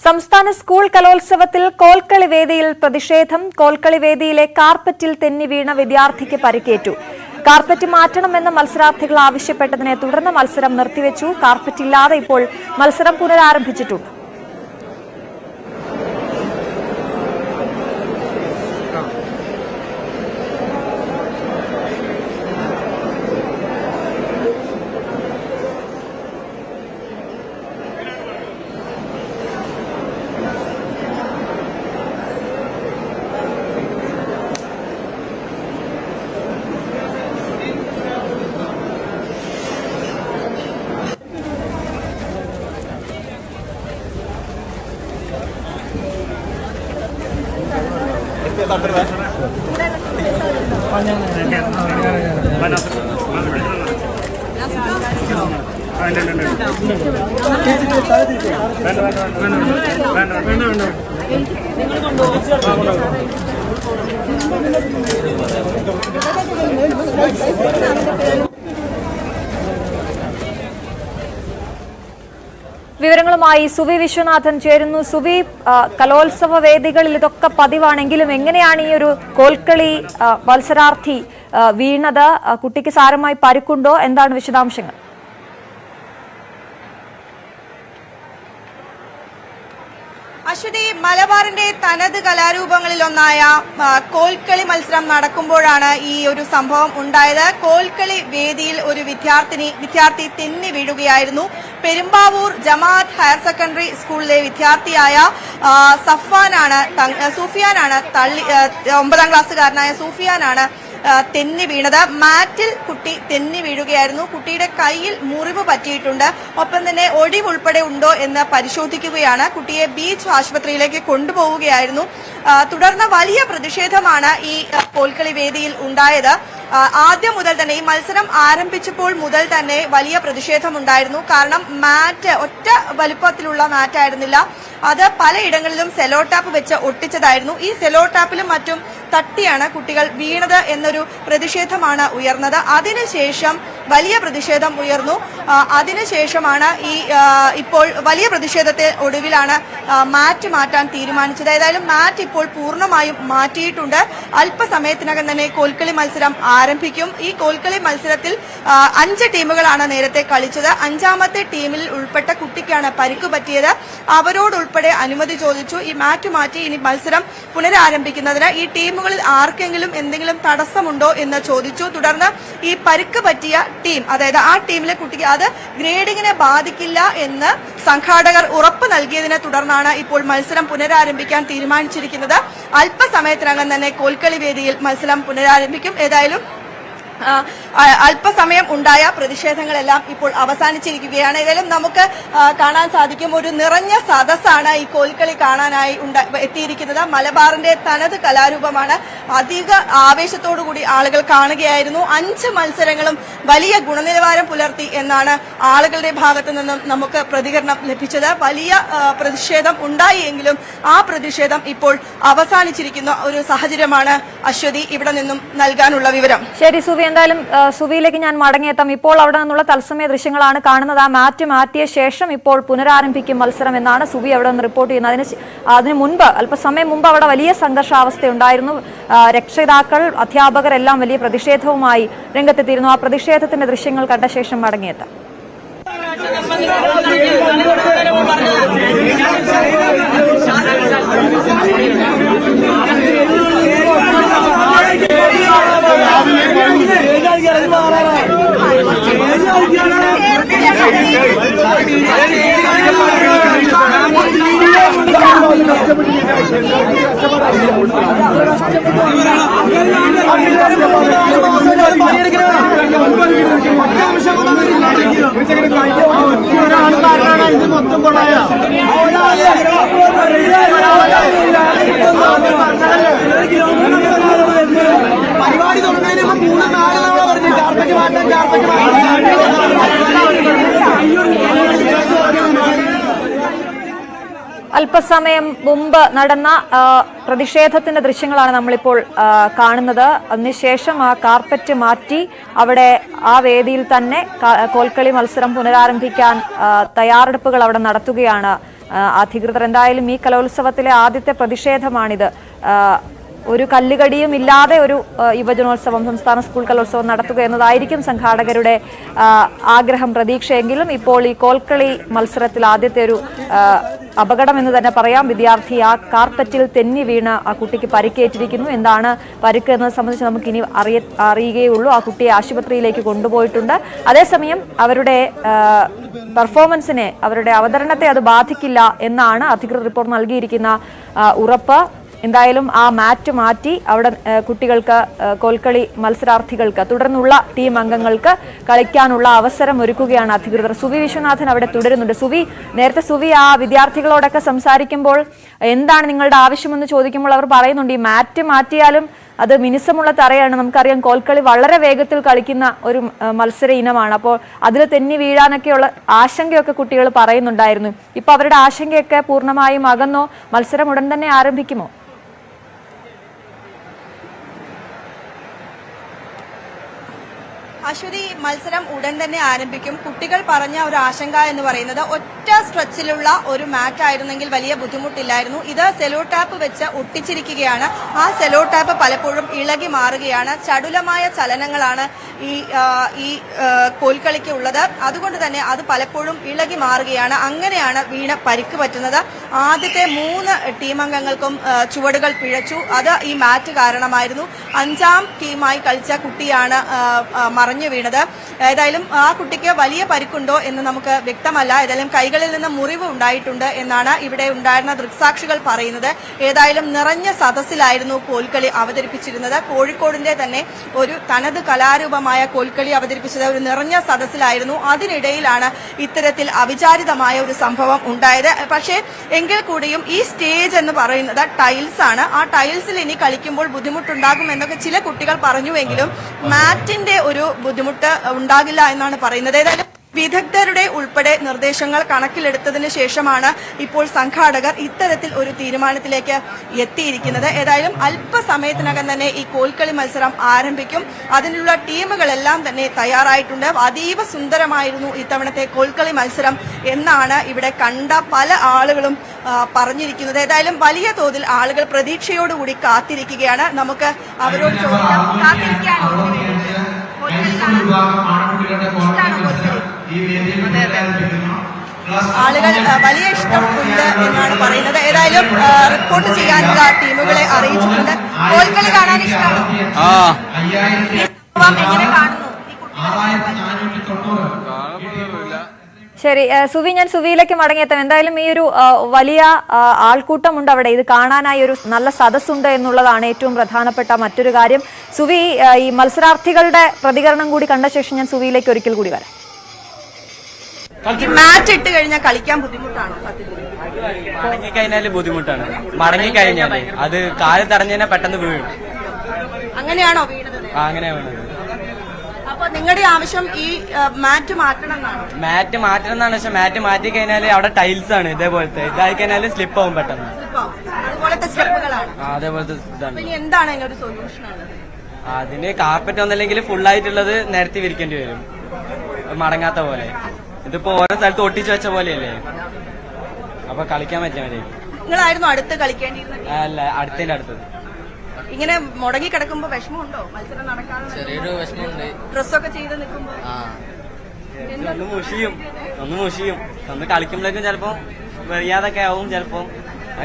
സംസ്ഥാന സ്കൂൾ കലോത്സവത്തിൽ കോൽക്കളി വേദിയിൽ പ്രതിഷേധം. കോൽക്കളി വേദിയിലെ കാർപ്പറ്റിൽ തെന്നി വീണ വിദ്യാർത്ഥിക്ക് പരിക്കേറ്റു. കാർപ്പറ്റ് മാറ്റണമെന്ന് മത്സരാർത്ഥികൾ ആവശ്യപ്പെട്ടതിനെ തുടർന്ന് മത്സരം നിർത്തിവെച്ചു. കാർപ്പറ്റില്ലാതെ ഇപ്പോൾ മത്സരം പുനരാരംഭിച്ചിട്ടുണ്ട്. വിവരങ്ങളുമായി സുവി വിശ്വനാഥൻ ചേരുന്നു. സുവി, കലോത്സവ വേദികളിൽ ഇതൊക്കെ പതിവാണെങ്കിലും എങ്ങനെയാണ് ഈ ഒരു കോൽക്കളി മത്സരാർത്ഥി വീണത്? കുട്ടിക്ക് സാരമായി പരിക്കുണ്ടോ? എന്താണ് വിശദാംശങ്ങൾ? അശ്വതി, മലബാറിന്റെ തനത് കലാരൂപങ്ങളിലൊന്നായ കോൽക്കളി നടക്കുമ്പോഴാണ് ഈ ഒരു സംഭവം ഉണ്ടായത്. കോൽക്കളി വേദിയിൽ ഒരു വിദ്യാർത്ഥി തെന്നി വീഴുകയായിരുന്നു. പെരുമ്പാവൂർ ജമാഅത്ത് ഹയർ സെക്കൻഡറി സ്കൂളിലെ വിദ്യാർത്ഥിയായ സൂഫിയാനാണ് 9ാം ക്ലാസ്സുകാരനായ സൂഫിയാനാണ് തെന്നി വീണത്. മാറ്റിൽ കുട്ടി തെന്നി വീഴുകയായിരുന്നു. കുട്ടിയുടെ കയ്യിൽ മുറിവ് പറ്റിയിട്ടുണ്ട്. ഒപ്പം തന്നെ ഒടിവ് ഉൾപ്പെടെ ഉണ്ടോ എന്ന് പരിശോധിക്കുകയാണ്. കുട്ടിയെ ബീച്ച് ആശുപത്രിയിലേക്ക് കൊണ്ടുപോവുകയായിരുന്നു. തുടർന്ന് വലിയ പ്രതിഷേധമാണ് ഈ കോൽക്കളി വേദിയിൽ ഉണ്ടായത്. ആദ്യം മുതൽ തന്നെ ഈ മത്സരം ആരംഭിച്ചപ്പോൾ മുതൽ തന്നെ വലിയ പ്രതിഷേധമുണ്ടായിരുന്നു. കാരണം മാറ്റ് ഒറ്റ വലുപ്പത്തിലുള്ള മാറ്റായിരുന്നില്ല, അത് പലയിടങ്ങളിലും സെലോ ടാപ്പ് വെച്ച് ഒട്ടിച്ചതായിരുന്നു. ഈ സെലോ ടാപ്പിലും മറ്റും തട്ടിയാണ് കുട്ടികൾ വീണത് എന്നൊരു പ്രതിഷേധമാണ് ഉയർന്നത്. അതിനുശേഷം വലിയ പ്രതിഷേധം ഉയർന്നു. അതിനുശേഷമാണ് ഇപ്പോൾ വലിയ പ്രതിഷേധത്തെ ഒടുവിലാണ് മാറ്റ് മാറ്റാൻ തീരുമാനിച്ചത്. ഏതായാലും മാറ്റ് ഇപ്പോൾ പൂർണ്ണമായും മാറ്റിയിട്ടുണ്ട്. അല്പസമയത്തിനകം തന്നെ കോൽക്കളി മത്സരം ആരംഭിക്കും. ഈ കോൽക്കളി മത്സരത്തിൽ 5 ടീമുകളാണ് നേരത്തെ കളിച്ചത്. 5ാമത്തെ ടീമിൽ ഉൾപ്പെട്ട കുട്ടിക്കാണ് പരിക്ക് പറ്റിയത്. അവരോടുൾപ്പെടെ അനുമതി ചോദിച്ചു. ഈ മാറ്റ് മാറ്റി ഇനി മത്സരം പുനരാരംഭിക്കുന്നതിന് ഈ ടീമുകളിൽ ആർക്കെങ്കിലും എന്തെങ്കിലും തടസ്സമുണ്ടോ എന്ന് ചോദിച്ചു. തുടർന്ന് ഈ പരിക്ക് പറ്റിയ ടീം, അതായത് ആ ടീമിലെ കുട്ടിക്ക് അത് ഗ്രേഡിങ്ങിനെ ബാധിക്കില്ല എന്ന് സംഘാടകർ ഉറപ്പ് നൽകിയതിനെ തുടർന്നാണ് ഇപ്പോൾ മത്സരം പുനരാരംഭിക്കാൻ തീരുമാനിച്ചിരിക്കുന്നത്. അല്പസമയത്തിനകം തന്നെ കോൽക്കളി വേദിയിൽ മത്സരം പുനരാരംഭിക്കും. ഏതായാലും അല്പസമയം ഉണ്ടായ പ്രതിഷേധങ്ങളെല്ലാം ഇപ്പോൾ അവസാനിച്ചിരിക്കുകയാണ്. ഏതായാലും നമുക്ക് കാണാൻ സാധിക്കും, ഒരു നിറഞ്ഞ സദസ്സാണ് ഈ കോൽക്കളി കാണാനായി എത്തിയിരിക്കുന്നത്. മലബാറിന്റെ തനത് കലാരൂപമാണ്. അധിക ആവേശത്തോടുകൂടി ആളുകൾ കാണുകയായിരുന്നു. 5 മത്സരങ്ങളും വലിയ ഗുണനിലവാരം പുലർത്തി എന്നാണ് ആളുകളുടെ ഭാഗത്തു നിന്നും നമുക്ക് പ്രതികരണം ലഭിച്ചത്. വലിയ പ്രതിഷേധം ഉണ്ടായി എങ്കിലും ആ പ്രതിഷേധം ഇപ്പോൾ അവസാനിച്ചിരിക്കുന്ന ഒരു സാഹചര്യമാണ് അശ്വതി ഇവിടെ നിന്നും നൽകാനുള്ള വിവരം. ശരി സുവി, എന്തായാലും സുവിയിലേക്ക് ഞാൻ മടങ്ങിയെത്താം. ഇപ്പോൾ അവിടെ നിന്നുള്ള തത്സമയ ദൃശ്യങ്ങളാണ് കാണുന്നത്. ആ മാറ്റ് മാറ്റിയ ശേഷം ഇപ്പോൾ പുനരാരംഭിക്കും മത്സരം എന്നാണ് സുവി അവിടെ നിന്ന് റിപ്പോർട്ട് ചെയ്യുന്നത്. അതിന് മുൻപ്, അല്പസമയം മുമ്പ് അവിടെ വലിയ സംഘർഷാവസ്ഥയുണ്ടായിരുന്നു. രക്ഷിതാക്കൾ, അധ്യാപകർ എല്ലാം വലിയ പ്രതിഷേധവുമായി രംഗത്തെത്തിയിരുന്നു. ആ പ്രതിഷേധത്തിന്റെ ദൃശ്യങ്ങൾ കണ്ട ശേഷം മടങ്ങിയെത്താം. പരിപാടി തുടങ്ങുന്നതിന് 3 നാളുകളോളം പറഞ്ഞു ചാർപ്പയ്ക്ക് മാറ്റാൻ അല്പസമയം മുമ്പ് നടന്ന പ്രതിഷേധത്തിന്റെ ദൃശ്യങ്ങളാണ് നമ്മളിപ്പോൾ കാണുന്നത്. അതിനുശേഷം ആ കാർപ്പറ്റ് മാറ്റി അവിടെ ആ വേദിയിൽ തന്നെ കോൽക്കളി മത്സരം പുനരാരംഭിക്കാൻ തയ്യാറെടുപ്പുകൾ അവിടെ നടത്തുകയാണ് അധികൃതർ. എന്തായാലും ഈ കലോത്സവത്തിലെ ആദ്യത്തെ പ്രതിഷേധമാണിത്. ഒരു കല്ലുകടിയും ഇല്ലാതെ ഒരു യുവജനോത്സവം, സംസ്ഥാന സ്കൂൾ കലോത്സവം നടത്തുക എന്നതായിരിക്കും സംഘാടകരുടെ ആഗ്രഹം, പ്രതീക്ഷയെങ്കിലും ഇപ്പോൾ ഈ കോൽക്കളി മത്സരത്തിൽ ആദ്യത്തെ ഒരു അപകടം എന്ന് തന്നെ പറയാം. വിദ്യാർത്ഥി ആ കാർപ്പറ്റിൽ തെന്നി വീണ് ആ കുട്ടിക്ക് പരിക്കേറ്റിരിക്കുന്നു. എന്താണ് പരിക്ക് എന്നത് സംബന്ധിച്ച് നമുക്കിനി അറിയുകയുള്ളൂ. ആ കുട്ടിയെ ആശുപത്രിയിലേക്ക് കൊണ്ടുപോയിട്ടുണ്ട്. അതേസമയം അവരുടെ പെർഫോമൻസിനെ, അവരുടെ അവതരണത്തെ അത് ബാധിക്കില്ല എന്നാണ് അധികൃതർ റിപ്പോർട്ട് നൽകിയിരിക്കുന്ന ഉറപ്പ്. എന്തായാലും ആ മാറ്റ് മാറ്റി അവിടെ കുട്ടികൾക്ക്, കോൽക്കളി മത്സരാർത്ഥികൾക്ക്, തുടർന്നുള്ള ടീം അംഗങ്ങൾക്ക് കളിക്കാനുള്ള അവസരം ഒരുക്കുകയാണ് അധികൃതർ. സുവി വിശ്വനാഥൻ അവിടെ തുടരുന്നുണ്ട്. നേരത്തെ സുവി ആ വിദ്യാർത്ഥികളോടൊക്കെ സംസാരിക്കുമ്പോൾ എന്താണ് നിങ്ങളുടെ ആവശ്യമെന്ന് ചോദിക്കുമ്പോൾ അവർ പറയുന്നുണ്ട് ഈ മാറ്റ് മാറ്റിയാലും അത് മിനുസമുള്ള തറയാണ്. നമുക്കറിയാം കോൽക്കളി വളരെ വേഗത്തിൽ കളിക്കുന്ന ഒരു മത്സര ഇനമാണ്. അപ്പോൾ അതിൽ തെന്നി വീഴാനൊക്കെയുള്ള ആശങ്കയൊക്കെ കുട്ടികൾ പറയുന്നുണ്ടായിരുന്നു. ഇപ്പൊ അവരുടെ ആശങ്കയൊക്കെ പൂർണ്ണമായും അകന്നോ? മത്സരം ഉടൻ തന്നെ ആരംഭിക്കുമോ? അശ്വതി, മത്സരം ഉടൻ തന്നെ ആരംഭിക്കും. കുട്ടികൾ പറഞ്ഞ ഒരു ആശങ്ക എന്ന് പറയുന്നത് ഒറ്റ സ്ട്രെച്ചിലുള്ള ഒരു മാറ്റ് ആയിരുന്നെങ്കിൽ വലിയ ബുദ്ധിമുട്ടില്ലായിരുന്നു. ഇത് സെലോ ടാപ്പ് വെച്ച് ഒട്ടിച്ചിരിക്കുകയാണ്. ആ സെലോ ടാപ്പ് പലപ്പോഴും ഇളകി മാറുകയാണ്. ചടുലമായ ചലനങ്ങളാണ് ഈ കോൽക്കളിക്ക് ഉള്ളത്. അതുകൊണ്ട് തന്നെ അത് പലപ്പോഴും ഇളകി മാറുകയാണ്. അങ്ങനെയാണ് വീണ് പരിക്ക് പറ്റുന്നത്. ആദ്യത്തെ 3 ടീം അംഗങ്ങൾക്കും ചുവടുകൾ പിഴച്ചു. അത് ഈ മാറ്റ് കാരണമായിരുന്നു. 5ാം ടീമായി കളിച്ച കുട്ടിയാണ് മറിഞ്ഞു വീണത്. ഏതായാലും ആ കുട്ടിക്ക് വലിയ പരിക്കുണ്ടോ എന്ന് നമുക്ക് വ്യക്തമല്ല. ഏതായാലും കൈകളിൽ നിന്ന് മുറിവ് ഉണ്ടായിട്ടുണ്ട് എന്നാണ് ഇവിടെ ഉണ്ടായിരുന്ന ദൃക്സാക്ഷികൾ പറയുന്നത്. ഏതായാലും നിറഞ്ഞ സദസ്സിലായിരുന്നു കോൽക്കളി അവതരിപ്പിച്ചിരുന്നത്. കോഴിക്കോടിന്റെ തന്നെ ഒരു തനത് കലാരൂപമായ കോൽക്കളി അവതരിപ്പിച്ചത് ഒരു നിറഞ്ഞ സദസ്സിലായിരുന്നു. അതിനിടയിലാണ് ഇത്തരത്തിൽ അവിചാരിതമായ ഒരു സംഭവം ഉണ്ടായത്. പക്ഷേ എങ്കിൽ കൂടിയും ഈ സ്റ്റേജ് എന്ന് പറയുന്നത് ടൈൽസ് ആണ്. ആ ടൈൽസിൽ ഇനി കളിക്കുമ്പോൾ ബുദ്ധിമുട്ടുണ്ടാകും എന്നൊക്കെ ചില കുട്ടികൾ പറഞ്ഞുവെങ്കിലും മാറ്റിന്റെ ഒരു ബുദ്ധിമുട്ട് ഉണ്ടാകില്ല എന്നാണ് പറയുന്നത്. ഏതായാലും വിദഗ്ധരുടെ ഉൾപ്പെടെ നിർദ്ദേശങ്ങൾ കണക്കിലെടുത്തതിന് ശേഷമാണ് ഇപ്പോൾ സംഘാടകർ ഇത്തരത്തിൽ ഒരു തീരുമാനത്തിലേക്ക് എത്തിയിരിക്കുന്നത്. ഏതായാലും അല്പസമയത്തിനകം തന്നെ ഈ കോൽക്കളി മത്സരം ആരംഭിക്കും. അതിനുള്ള ടീമുകളെല്ലാം തന്നെ തയ്യാറായിട്ടുണ്ട്. അതീവ സുന്ദരമായിരുന്നു ഇത്തവണത്തെ കോൽക്കളി മത്സരം എന്നാണ് ഇവിടെ കണ്ട പല ആളുകളും പറഞ്ഞിരിക്കുന്നത്. ഏതായാലും വലിയ തോതിൽ ആളുകൾ പ്രതീക്ഷയോടുകൂടി കാത്തിരിക്കുകയാണ്. നമുക്ക് അവരോട് ചോദിക്കാം, ആളുകൾ വലിയ ഇഷ്ടമുണ്ട് എന്നാണ് പറയുന്നത്. ഏതായാലും റിപ്പോർട്ട് ചെയ്യാനുള്ള ടീമുകളെ അറിയിച്ചിട്ടുണ്ട്. കോൽക്കളി കാണാൻ ഇഷ്ടമാണോ? എങ്ങനെ കാണുന്നു? ശരി സുവി, ഞാൻ സുവിയിലേക്ക് മടങ്ങിയെത്താം. എന്തായാലും ഈ ഒരു വലിയ ആൾക്കൂട്ടമുണ്ട് അവിടെ. ഇത് കാണാനായി ഒരു നല്ല സദസ്സുണ്ട് എന്നുള്ളതാണ് ഏറ്റവും പ്രധാനപ്പെട്ട മറ്റൊരു കാര്യം. സുവി, ഈ മത്സരാർത്ഥികളുടെ പ്രതികരണം കൂടി കണ്ട ശേഷം ഞാൻ സുവിയിലേക്ക് ഒരിക്കൽ കൂടി വരാം. മാച്ച് ഇട്ട് കഴിഞ്ഞാൽ കളിക്കാൻ ബുദ്ധിമുട്ടാണോ? മടങ്ങിക്കഴിഞ്ഞാല് ബുദ്ധിമുട്ടാണ്. മടങ്ങിക്കഴിഞ്ഞാല് അത് കാല് തടഞ്ഞാൽ പെട്ടെന്ന് വീഴും. അങ്ങനെയാണോ വീണത്? അങ്ങനെയാ വീണത്. അപ്പൊ നിങ്ങളുടെ ആവശ്യം ഈ മാറ്റ് മാറ്റണം എന്നാണ്? മാറ്റ് മാറ്റണം എന്നാണ്. പക്ഷെ മാറ്റ് മാറ്റി കഴിഞ്ഞാല് അവിടെ ടൈൽസ് ആണ് ഇതേപോലത്തെ. ഇതായി കഴിഞ്ഞാല് സ്ലിപ്പ് ആവും പെട്ടെന്ന്. അതുപോലത്തെ സ്റ്റെപ്പുകളാണ്. അതേപോലത്തെ ഇതാണ്. എന്താണ് അതിനൊരു സൊല്യൂഷൻ? അതിന് കാർപ്പറ്റ് ഒന്നല്ലെങ്കിൽ ഫുള്ളായിട്ടുള്ളത് നേരത്തെ വിരിക്കേണ്ടി വരും, മടങ്ങാത്ത പോലെ. ഇതിപ്പോ ഓരോ സ്ഥലത്ത് ഒട്ടിച്ചു വെച്ച പോലെയല്ലേ, അപ്പൊ കളിക്കാൻ പറ്റിയാൽ മതി. നിങ്ങളായിരുന്നു അടുത്ത് കളിക്കേണ്ടിയിരുന്നത്? അല്ല, അടുത്തതിന്റെ അടുത്തത്. ഇങ്ങനെ മുടങ്ങി കിടക്കുമ്പോ വിഷമമുണ്ടോ? മത്സരം നടക്കാൻ ചെറിയൊരു വിഷമമുണ്ട്. ഡ്രസ്സൊക്കെ ചെയ്ത് നിൽക്കുമ്പോ ഒന്ന് മുഷിയും ഒന്ന് കളിക്കുമ്പോഴേക്കും ചിലപ്പോ വെറിയാതൊക്കെ ആവും. ചിലപ്പോ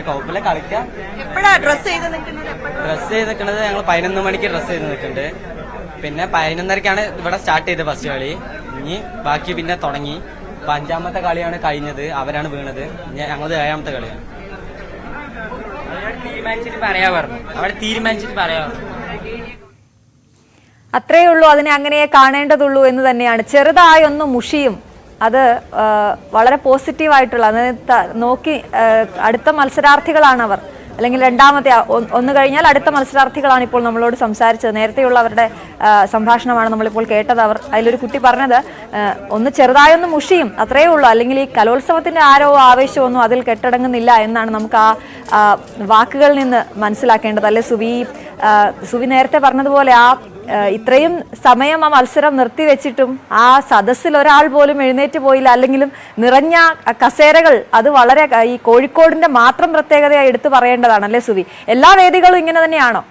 കുഴപ്പമില്ല, കളിക്കാം. എപ്പോഴാ ഡ്രസ് ചെയ്ത് നിൽക്കുന്നത്? ഡ്രസ് ചെയ്ത് നിൽക്കുന്നത് ഞങ്ങൾ 11 മണിക്ക് ഡ്രസ് ചെയ്ത് നിൽക്കുന്നുണ്ട്. പിന്നെ 11:30ക്കാണ് ഇവിടെ സ്റ്റാർട്ട് ചെയ്തത് ഫസ്റ്റ് കളി. ഇനി ബാക്കി പിന്നെ തുടങ്ങി. 5ാമത്തെ കളിയാണ് കഴിഞ്ഞത്, അവരാണ് വീണത്. ഞങ്ങളത് 7ാമത്തെ കളിയാണ്. അത്രയേ ഉള്ളൂ, അതിനെ അങ്ങനെ കാണേണ്ടതുള്ളൂ എന്ന് തന്നെയാണ്. ചെറുതായി ഒന്ന് മുഷിയും, അത് വളരെ പോസിറ്റീവായിട്ടുള്ള, നോക്കി അടുത്ത മത്സരാർത്ഥികളാണ് അവർ, അല്ലെങ്കിൽ രണ്ടാമത്തെ ഒന്ന് കഴിഞ്ഞാൽ അടുത്ത മത്സരാർത്ഥികളാണ് ഇപ്പോൾ നമ്മളോട് സംസാരിച്ചത്. നേരത്തെയുള്ള അവരുടെ സംഭാഷണമാണ് നമ്മളിപ്പോൾ കേട്ടത്. അതിലൊരു കുട്ടി പറഞ്ഞത് ഒന്ന് ചെറുതായൊന്ന് മുഷിയും, അത്രയേ ഉള്ളൂ, അല്ലെങ്കിൽ ഈ കലോത്സവത്തിന്റെ ആവേശമൊന്നും അതിൽ കെട്ടടങ്ങുന്നില്ല എന്നാണ് നമുക്ക് ആ വാക്കുകളിൽ നിന്ന് മനസ്സിലാക്കേണ്ടത്. അല്ലെ സുവി? സുവി നേരത്തെ പറഞ്ഞതുപോലെ ഇത്രയും സമയം ആ മത്സരം നിർത്തിവെച്ചിട്ടും ആ സദസ്സിൽ ഒരാൾ പോലും എഴുന്നേറ്റ് പോയില്ല. അല്ലെങ്കിലും നിറഞ്ഞ കസേരകൾ, അത് വളരെ ഈ കോഴിക്കോടിന്റെ മാത്രം പ്രത്യേകതയായി എടുത്തു പറയേണ്ടതാണ് അല്ലേ സുവി? എല്ലാ വേദികളും ഇങ്ങനെ തന്നെയാണോ?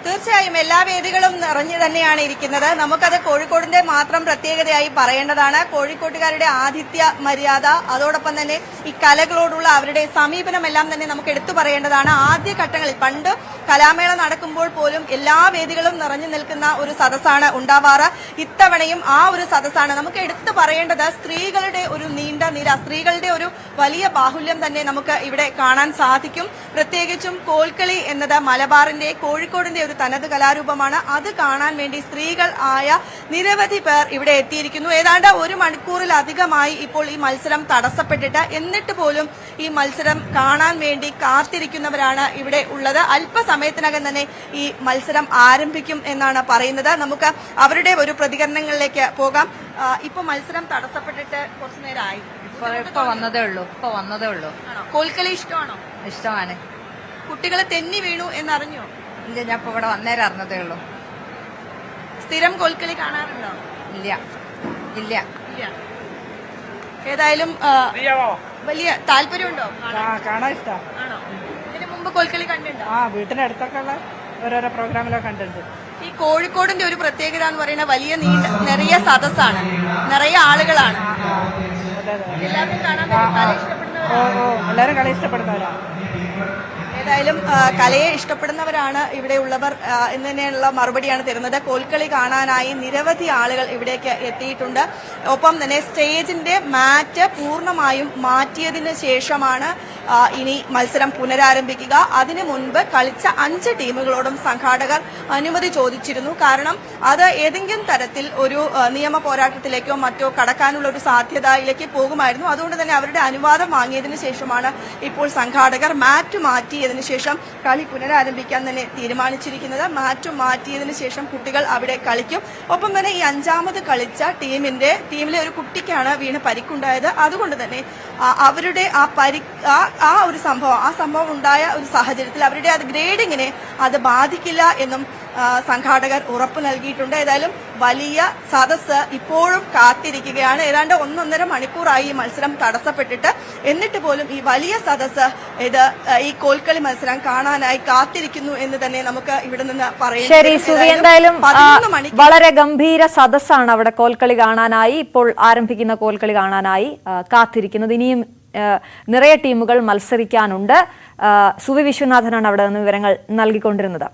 തീർച്ചയായും എല്ലാ വേദികളും നിറഞ്ഞു തന്നെയാണ് ഇരിക്കുന്നത്. നമുക്കത് കോഴിക്കോടിന്റെ മാത്രം പ്രത്യേകതയായി പറയേണ്ടതാണ്. കോഴിക്കോട്ടുകാരുടെ ആതിഥ്യ മര്യാദ, അതോടൊപ്പം തന്നെ ഈ കലകളോടുള്ള അവരുടെ സമീപനമെല്ലാം തന്നെ നമുക്ക് എടുത്തു പറയേണ്ടതാണ്. ആദ്യ ഘട്ടങ്ങളിൽ പണ്ട് കലാമേള നടക്കുമ്പോൾ പോലും എല്ലാ വേദികളും നിറഞ്ഞു നിൽക്കുന്ന ഒരു സദസ്സാണ് ഉണ്ടാവാറ്. ഇത്തവണയും ആ ഒരു സദസ്സാണ് നമുക്ക് എടുത്തു പറയേണ്ടത്. സ്ത്രീകളുടെ ഒരു നീണ്ട നിര, സ്ത്രീകളുടെ ഒരു വലിയ ബാഹുല്യം തന്നെ നമുക്ക് ഇവിടെ കാണാൻ സാധിക്കും. പ്രത്യേകിച്ചും കോൽക്കളി എന്നത് മലബാറിന്റെ കോഴിക്കോടിന്റെ ഒരു തനത് കലാരൂപമാണ്. അത് കാണാൻ വേണ്ടി സ്ത്രീകൾ ആയ നിരവധി പേർ ഇവിടെ എത്തിയിരിക്കുന്നു. ഏതാണ്ട് 1 മണിക്കൂറിലധികമായി ഇപ്പോൾ ഈ മത്സരം തടസ്സപ്പെട്ടിട്ട്, എന്നിട്ട് പോലും ഈ മത്സരം കാണാൻ വേണ്ടി കാത്തിരിക്കുന്നവരാണ് ഇവിടെ ഉള്ളത്. അല്പസമയത്തിനകം തന്നെ ഈ മത്സരം ആരംഭിക്കും എന്നാണ് പറയുന്നത്. നമുക്ക് അവരുടെ ഒരു പ്രതികരണങ്ങളിലേക്ക് പോകാം. ഇപ്പൊ മത്സരം തടസ്സപ്പെട്ടിട്ട് കുറച്ചു നേരമായി. ഇപ്പൊ വന്നതേ ഉള്ളൂ. കോൽക്കളി ഇഷ്ടമാണോ? ഇഷ്ടമാണ്. കുട്ടികളെ തെന്നി വീണു എന്നറിഞ്ഞോ? ഇല്ല, ഞാൻ ഇപ്പൊ ഇവിടെ വന്നേരം അറിഞ്ഞതേ ഉള്ളൂ. സ്ഥിരം കോൽക്കളി കാണാറുണ്ടോ? ഇല്ല. ഏതായാലും വലിയ താല്പര്യമുണ്ടോ? കാണാൻ ഇഷ്ടം. ആണോ? ഇതിനു മുമ്പ് കോൽക്കളി കണ്ടിട്ടുണ്ടോ? വീട്ടിന്റെ അടുത്തൊക്കെ ഉള്ള ഓരോരോ പ്രോഗ്രാമിലൊക്കെ കണ്ടിട്ടുണ്ട്. ഈ കോഴിക്കോടിന്റെ ഒരു പ്രത്യേകത എന്ന് പറയുന്നത് വലിയ നിറയെ സദസ്സാണ്, നിറയെ ആളുകളാണ്. എല്ലാവരും കാണാൻ കല ഇഷ്ടപ്പെടുന്നവരാണ്. എല്ലാരും കളി ഇഷ്ടപ്പെടുന്നവരാണ്. ഏതായാലും കലയെ ഇഷ്ടപ്പെടുന്നവരാണ് ഇവിടെ ഉള്ളവർ എന്ന് തന്നെയുള്ള മറുപടിയാണ് തരുന്നത്. കോൽക്കളി കാണാനായി നിരവധി ആളുകൾ ഇവിടേക്ക് എത്തിയിട്ടുണ്ട്. ഒപ്പം തന്നെ സ്റ്റേജിന്റെ മാറ്റ് പൂർണ്ണമായും മാറ്റിയതിനു ശേഷമാണ് ഇനി മത്സരം പുനരാരംഭിക്കുക. അതിനു മുൻപ് കളിച്ച 5 ടീമുകളോടും സംഘാടകർ അനുമതി ചോദിച്ചിരുന്നു. കാരണം അത് ഏതെങ്കിലും തരത്തിൽ ഒരു നിയമ പോരാട്ടത്തിലേക്കോ മറ്റോ കടക്കാനുള്ള ഒരു സാധ്യതയിലേക്ക് പോകുമായിരുന്നു. അതുകൊണ്ട് തന്നെ അവരുടെ അനുവാദം വാങ്ങിയതിനു ശേഷമാണ് ഇപ്പോൾ സംഘാടകർ മാറ്റ് മാറ്റിയതിനു ശേഷം കളി പുനരാരംഭിക്കാൻ തന്നെ തീരുമാനിച്ചിരിക്കുന്നത്. മാറ്റ് മാറ്റിയതിനു ശേഷം കുട്ടികൾ അവിടെ കളിക്കും. ഒപ്പം തന്നെ ഈ 5ാമത് കളിച്ച ടീമിലെ ഒരു കുട്ടിക്കാണ് വീണ് പരിക്കുണ്ടായത്. അതുകൊണ്ട് തന്നെ അവരുടെ ആ ഒരു സംഭവം ഉണ്ടായ ഒരു സാഹചര്യത്തിൽ അവരുടെ ഗ്രേഡിങ്ങിനെ അത് ബാധിക്കില്ല എന്നും സംഘാടകർ ഉറപ്പ് നൽകിയിട്ടുണ്ട്. ഏതായാലും വലിയ സദസ്സ് ഇപ്പോഴും കാത്തിരിക്കുകയാണ്. ഏതാണ്ട് 1.5 മണിക്കൂറായി ഈ മത്സരം തടസ്സപ്പെട്ടിട്ട്, എന്നിട്ട് പോലും ഈ വലിയ സദസ്സ് ഈ കോൽക്കളി മത്സരം കാണാനായി കാത്തിരിക്കുന്നു എന്ന് തന്നെ നമുക്ക് ഇവിടെ നിന്ന് പറയാം. ശരി സുവി, എന്തായാലും വളരെ ഗംഭീര സദസ്സാണ് അവിടെ കോൽക്കളി കാണാനായി, ഇപ്പോൾ ആരംഭിക്കുന്ന കോൽക്കളി കാണാനായി കാത്തിരിക്കുന്നത്. ഇനിയും നിറയെ ടീമുകൾ മത്സരിക്കാനുണ്ട്. സുവി വിശ്വനാഥനാണ് അവിടെ നിന്ന് വിവരങ്ങൾ നൽകിക്കൊണ്ടിരുന്നത്.